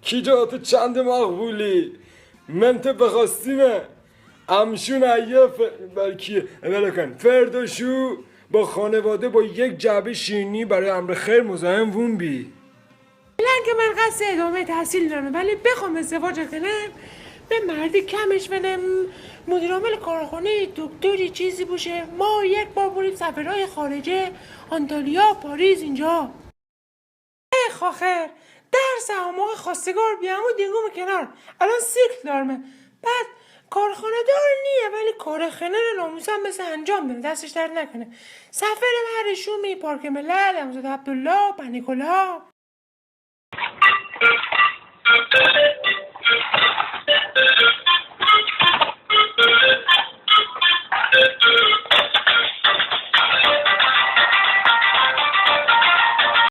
کی جات چند مقبولی من تو بخواستیمه امشون ایه بلکیه بلکن فرداشو با خانواده با یک جعبه شیرینی برای امر خیر مزاحم وون بی. که من قصد ادامه تحصیل دارم ولی بخوام ازدواج کنم به مردی کمش بدم، مدیر عامل کارخانه، دکتری چیزی باشه. ما یک بار بریم سفرهای خارجه، آنتالیا، پاریس، اینجا. خاخر درس هم موقع خواستگار بیام و دیگوم کنار. الان سیکل دارمه. بعد کارخانه دار نیه ولی کارخانه رو ناموسم مثل انجام بده، دستش درد نکنه. سفر هرشون پارک ملل، امزاد عبدالله، پنیکولا.